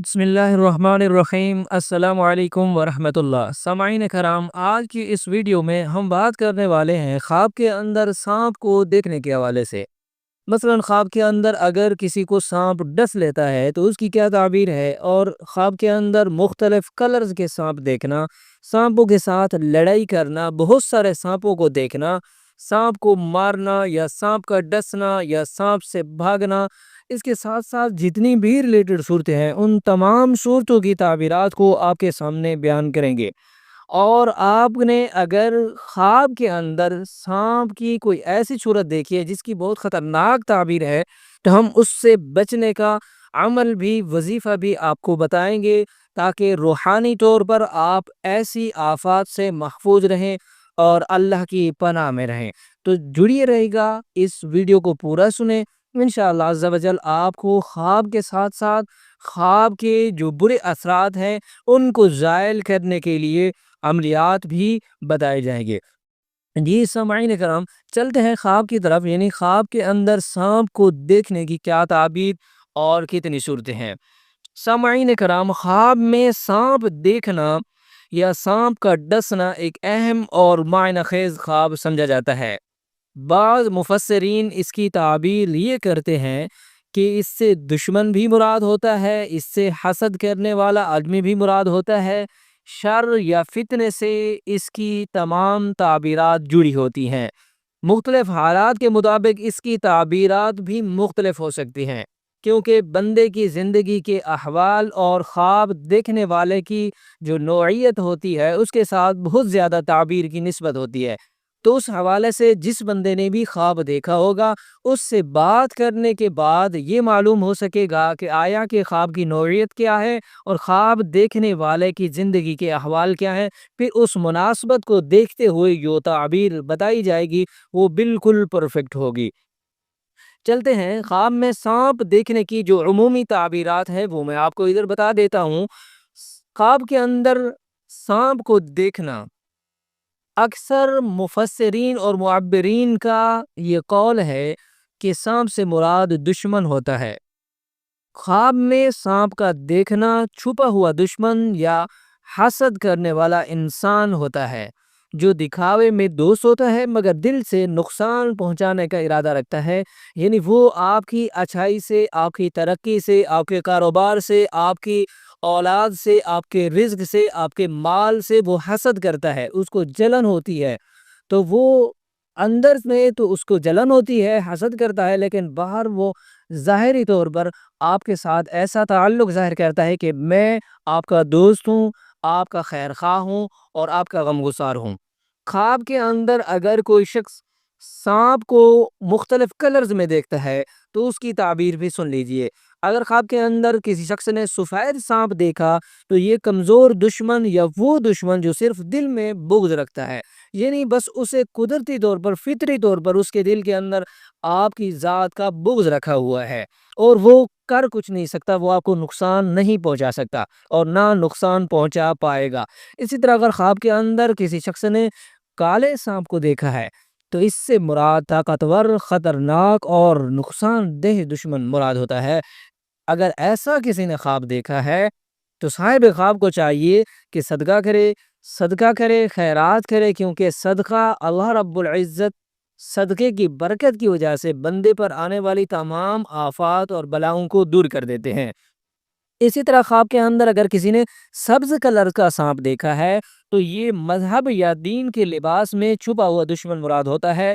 बिस्मिल्लाहिर्रहमानिर्रहीम अस्सलामु अलैकुम वरहमतुल्लाह। सामाईन करام, आज की इस वीडियो में हम बात करने वाले हैं ख्वाब के अंदर सांप को देखने के हवाले से। मसलन ख्वाब के अंदर अगर किसी को सांप डस लेता है तो उसकी क्या ताबीर है, और ख्वाब के अंदर मुख्तलिफ कलर्स के सांप देखना, सांपों के साथ लड़ाई करना, बहुत सारे सांपों को देखना, सांप को मारना या सांप का डसना या सांप से भागना, इसके साथ साथ जितनी भी रिलेटेड सूरतें हैं उन तमाम सूरतों की ताबीरात को आपके सामने बयान करेंगे। और आपने अगर ख्वाब के अंदर सांप की कोई ऐसी सूरत देखी है जिसकी बहुत ख़तरनाक ताबीर है, तो हम उससे बचने का अमल भी, वजीफ़ा भी आपको बताएंगे, ताकि रूहानी तौर पर आप ऐसी आफात से महफूज रहें और अल्लाह की पनाह में रहें। तो जुड़िए रहेगा, इस वीडियो को पूरा सुने। इंशाअल्लाह अज़्ज़ा वजल आपको ख्वाब के साथ साथ ख्वाब के जो बुरे असरात हैं उनको ज़ायल करने के लिए अमलियात भी बताए जाएंगे। जी सामाईन कराम, चलते हैं ख्वाब की तरफ, यानी ख्वाब के अंदर सांप को देखने की क्या ताबीर और कितनी सूरतें हैं। सामाईन कराम, ख्वाब में सांप देखना या सांप का डसना एक अहम और मायना खेज ख्वाब समझा जाता है। बाज़ मुफस्सिरीन इसकी ताबीर ये करते हैं कि इससे दुश्मन भी मुराद होता है, इससे हसद करने वाला आदमी भी मुराद होता है, शर या फितने से इसकी तमाम ताबीरात जुड़ी होती हैं। मुख्तलिफ हालात के मुताबिक इसकी ताबीरात भी मुख्तलिफ हो सकती हैं, क्योंकि बंदे की ज़िंदगी के अहवाल और ख्वाब देखने वाले की जो नौइयत होती है उसके साथ बहुत ज़्यादा ताबीर की निस्बत होती है। तो उस हवाले से जिस बंदे ने भी ख्वाब देखा होगा, उससे बात करने के बाद ये मालूम हो सकेगा कि आया कि ख्वाब की नौइयत क्या है और ख्वाब देखने वाले की ज़िंदगी के अहवाल क्या हैं। फिर उस मुनासबत को देखते हुए जो ताबीर बताई जाएगी वो बिल्कुल परफेक्ट होगी। चलते हैं, ख्वाब में सांप देखने की जो अमूमी ताबीरात है वो मैं आपको इधर बता देता हूँ। ख्वाब के अंदर सांप को देखना, अक्सर मुफस्सिरीन और मुअब्बिरीन का ये कौल है कि सांप से मुराद दुश्मन होता है। ख्वाब में सांप का देखना छुपा हुआ दुश्मन या हसद करने वाला इंसान होता है, जो दिखावे में दोस्त होता है मगर दिल से नुकसान पहुंचाने का इरादा रखता है। यानी वो आपकी अच्छाई से, आपकी तरक्की से, आपके कारोबार से, आपकी औलाद से, आपके रिज्क से, आपके माल से वो हसद करता है, उसको जलन होती है। तो वो अंदर में तो उसको जलन होती है, हसद करता है, लेकिन बाहर वो ज़ाहिरी तौर पर आपके साथ ऐसा ताल्लुक़ ज़ाहिर करता है कि मैं आपका दोस्त हूँ, आपका खैर ख़्वाह हूँ और आपका गमगुसार हूँ। ख्वाब के अंदर अगर कोई शख्स सांप को मुख्तलिफ कलर्स में देखता है तो उसकी ताबीर भी सुन लीजिए। अगर ख्वाब के अंदर किसी शख्स ने सफ़ेद सांप देखा तो ये कमज़ोर दुश्मन या वो दुश्मन जो सिर्फ दिल में बुग़्ज़ रखता है, यानी बस उसे कुदरती तौर पर, फितरी तौर पर उसके दिल के अंदर आपकी ज़ात का बुग़्ज़ रखा हुआ है और वो कर कुछ नहीं सकता, वो आपको नुकसान नहीं पहुंचा सकता और ना नुकसान पहुंचा पाएगा। इसी तरह अगर ख्वाब के अंदर किसी शख्स ने काले सांप को देखा है तो इससे मुराद ताकतवर, खतरनाक और नुकसानदेह दुश्मन मुराद होता है। अगर ऐसा किसी ने ख्वाब देखा है तो साहिब ख्वाब को चाहिए कि सदका करे, खैरात करे, क्योंकि सदका अल्लाह रब्बुल इज़्ज़त सदके की बरकत की वजह से बंदे पर आने वाली तमाम आफात और बलाओं को दूर कर देते हैं। इसी तरह ख्वाब के अंदर अगर किसी ने सब्ज कलर का सांप देखा है तो ये मजहब या दीन के लिबास में छुपा हुआ दुश्मन मुराद होता है,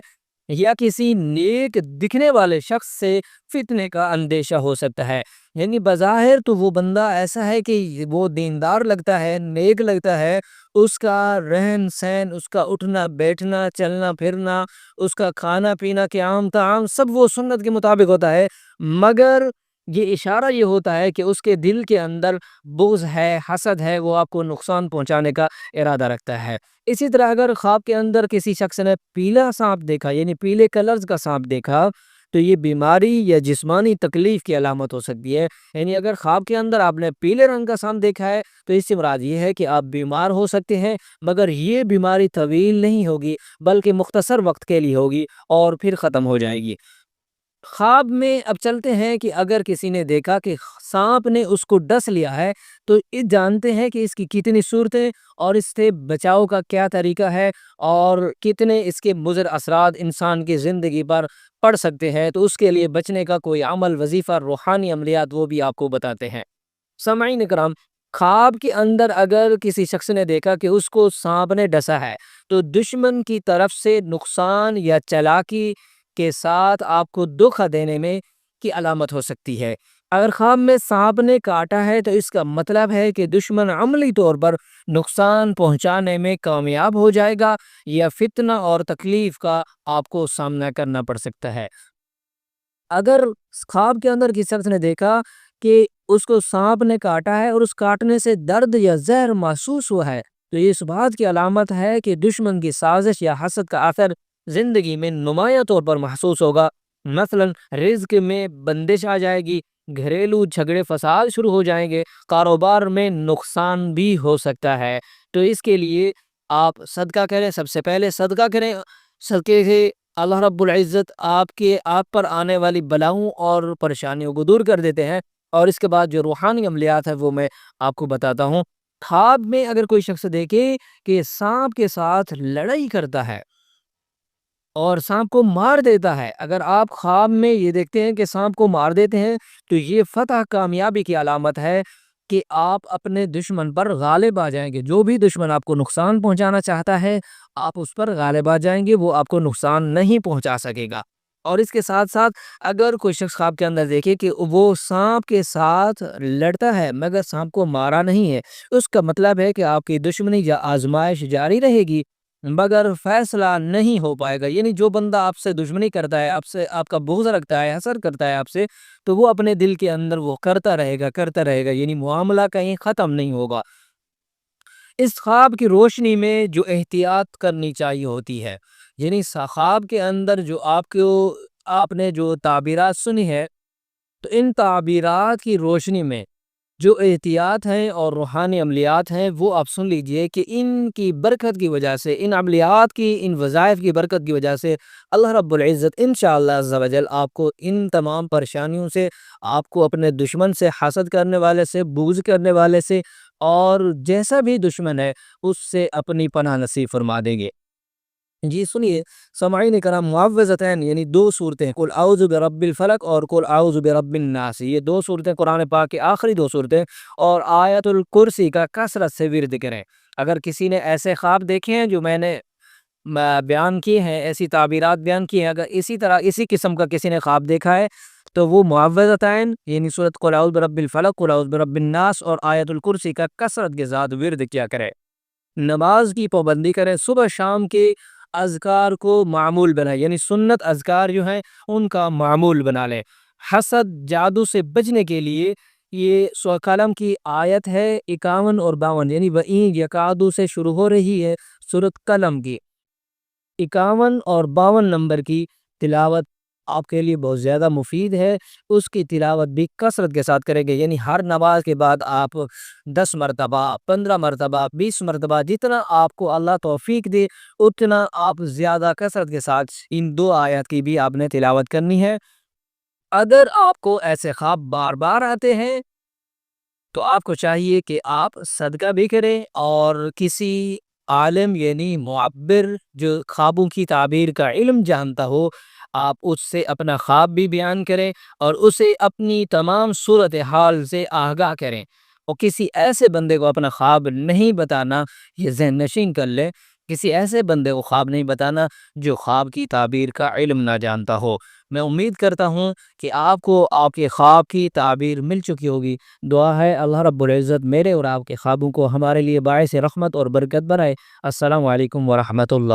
या किसी नेक दिखने वाले शख्स से फितने का अंदेशा हो सकता है। यानी बज़ाहिर तो वो बंदा ऐसा है कि वो दीनदार लगता है, नेक लगता है, उसका रहन सहन, उसका उठना बैठना, चलना फिरना, उसका खाना पीना, क़याम ताम सब वो सुन्नत के मुताबिक होता है, मगर ये इशारा ये होता है कि उसके दिल के अंदर बुग़्ज़ है, हसद है, वो आपको नुकसान पहुंचाने का इरादा रखता है। इसी तरह अगर ख्वाब के अंदर किसी शख्स ने पीला सांप देखा, यानी पीले कलर्स का सांप देखा, तो ये बीमारी या जिस्मानी तकलीफ की अलामत हो सकती है। यानी अगर ख्वाब के अंदर आपने पीले रंग का सांप देखा है तो इससे मुराद ये है कि आप बीमार हो सकते हैं, मगर ये बीमारी तवील नहीं होगी बल्कि मुख्तसर वक्त के लिए होगी और फिर ख़त्म हो जाएगी। خواب میں اب چلتے ہیں کہ اگر کسی نے دیکھا کہ سانپ نے اس کو ڈس لیا ہے تو یہ جانتے ہیں کہ اس کی کتنی صورتیں اور اس سے بچاؤ کا کیا طریقہ ہے اور کتنے اس کے مضر اثرات انسان کی زندگی پر پڑ سکتے ہیں، تو اس کے لیے بچنے کا کوئی عمل، وظیفہ، روحانی عملیات وہ بھی آپ کو بتاتے ہیں۔ سامعین کرام، خواب کے اندر اگر کسی شخص نے دیکھا کہ اس کو سانپ نے ڈسا ہے تو دشمن کی طرف سے نقصان یا چالاکی کے ساتھ آپ کو دھوکہ دینے میں کی علامت ہو سکتی ہے۔ اگر خواب میں سانپ نے کاٹا ہے تو اس کا مطلب ہے کہ دشمن عملی طور پر نقصان پہنچانے میں کامیاب ہو جائے گا یا فتنہ اور تکلیف کا آپ کو سامنا کرنا پڑ سکتا ہے۔ اگر خواب کے اندر کسی شخص نے دیکھا کہ اس کو سانپ نے کاٹا ہے اور اس کاٹنے سے درد یا زہر محسوس ہوا ہے تو یہ اس بات کی علامت ہے کہ دشمن کی سازش یا حسد کا اثر زندگی میں نمایاں طور پر محسوس ہوگا۔ مثلا رزق میں بندش آ جائے گی، گھریلو جھگڑے فساد شروع ہو جائیں گے، کاروبار میں نقصان بھی ہو سکتا ہے۔ تو اس کے لیے آپ صدقہ کریں، سب سے پہلے صدقہ کریں۔ صدقے سے اللہ رب العزت آپ پر آنے والی بلاؤں اور پریشانیوں کو دور کر دیتے ہیں۔ اور اس کے بعد جو روحانی عملیات ہے وہ میں آپ کو بتاتا ہوں۔ خواب میں اگر کوئی شخص دیکھے کہ سانپ کے ساتھ لڑائی کرتا ہے اور سانپ کو مار دیتا ہے، اگر آپ خواب میں یہ دیکھتے ہیں کہ سانپ کو مار دیتے ہیں تو یہ فتح، کامیابی کی علامت ہے کہ آپ اپنے دشمن پر غالب آ جائیں گے۔ جو بھی دشمن آپ کو نقصان پہنچانا چاہتا ہے آپ اس پر غالب آ جائیں گے، وہ آپ کو نقصان نہیں پہنچا سکے گا۔ اور اس کے ساتھ ساتھ اگر کوئی شخص خواب کے اندر دیکھے کہ وہ سانپ کے ساتھ لڑتا ہے مگر سانپ کو مارا نہیں ہے، اس کا مطلب ہے کہ آپ کی دشمنی یا آزمائش جاری رہے گی مگر فیصلہ نہیں ہو پائے گا۔ یعنی جو بندہ آپ سے دشمنی کرتا ہے، آپ کا بغض رکھتا ہے، حسد کرتا ہے آپ سے، تو وہ اپنے دل کے اندر وہ کرتا رہے گا، یعنی معاملہ کہیں ختم نہیں ہوگا۔ اس خواب کی روشنی میں جو احتیاط کرنی چاہیے ہوتی ہے، یعنی خواب کے اندر جو آپ نے جو تعبیرات سنی ہے تو ان تعبیرات کی روشنی میں جو احتیاط ہیں اور روحانی عملیات ہیں وہ آپ سن لیجئے کہ ان کی برکت کی وجہ سے، ان عملیات کی، ان وظائف کی برکت کی وجہ سے اللہ رب العزت انشاءاللہ عز و جل آپ کو ان تمام پریشانیوں سے، آپ کو اپنے دشمن سے، حسد کرنے والے سے، بغض کرنے والے سے اور جیسا بھی دشمن ہے اس سے اپنی پناہ نصیب فرما دیں گے۔ جی سنیے سامعین کرام، معوذتین یعنی دو صورتیں، قل اعوذ برب الفلق اور قل اعوذ برب الناس، یہ دو صورتیں قرآن پاک کی آخری دو صورتیں، اور آیت الکرسی کا کثرت سے ورد کریں۔ اگر کسی نے ایسے خواب دیکھے ہیں جو میں نے بیان کی ہیں، ایسی تعبیرات بیان کی ہیں، اگر اسی طرح اسی قسم کا کسی نے خواب دیکھا ہے تو وہ معوذتین یعنی سورۃ قل اعوذ برب الفلق، قل اعوذ برب الناس اور آیت الکرسی کا کثرت کے ساتھ ورد کیا کرے۔ نماز کی پابندی کریں، صبح شام کے اذکار کو معمول بنائیں، یعنی سنت اذکار جو ہیں ان کا معمول بنا لیں۔ حسد، جادو سے بچنے کے لیے یہ سورہ قلم کی آیت ہے 51 اور 52، یعنی وَإِن يَكَادُ سے شروع ہو رہی ہے سورۃ قلم کی 51 اور 52 نمبر کی تلاوت آپ کے لیے بہت زیادہ مفید ہے۔ اس کی تلاوت بھی کثرت کے ساتھ کریں گے، یعنی ہر نماز کے بعد آپ 10 مرتبہ، 15 مرتبہ، 20 مرتبہ، جتنا آپ کو اللہ توفیق دے اتنا آپ زیادہ کثرت کے ساتھ ان دو آیات کی بھی آپ نے تلاوت کرنی ہے۔ اگر آپ کو ایسے خواب بار بار آتے ہیں تو آپ کو چاہیے کہ آپ صدقہ بھی کریں اور کسی عالم یعنی معبر جو خوابوں کی تعبیر کا علم جانتا ہو، آپ اس سے اپنا خواب بھی بیان کریں اور اسے اپنی تمام صورتحال سے آگاہ کریں، اور کسی ایسے بندے کو اپنا خواب نہیں بتانا، یہ ذہن نشین کر لیں، کسی ایسے بندے کو خواب نہیں بتانا جو خواب کی تعبیر کا علم نہ جانتا ہو۔ میں امید کرتا ہوں کہ آپ کو آپ کے خواب کی تعبیر مل چکی ہوگی۔ دعا ہے اللہ رب العزت میرے اور آپ کے خوابوں کو ہمارے لیے باعث رحمت اور برکت بنائے۔ السلام علیکم ورحمۃ اللہ۔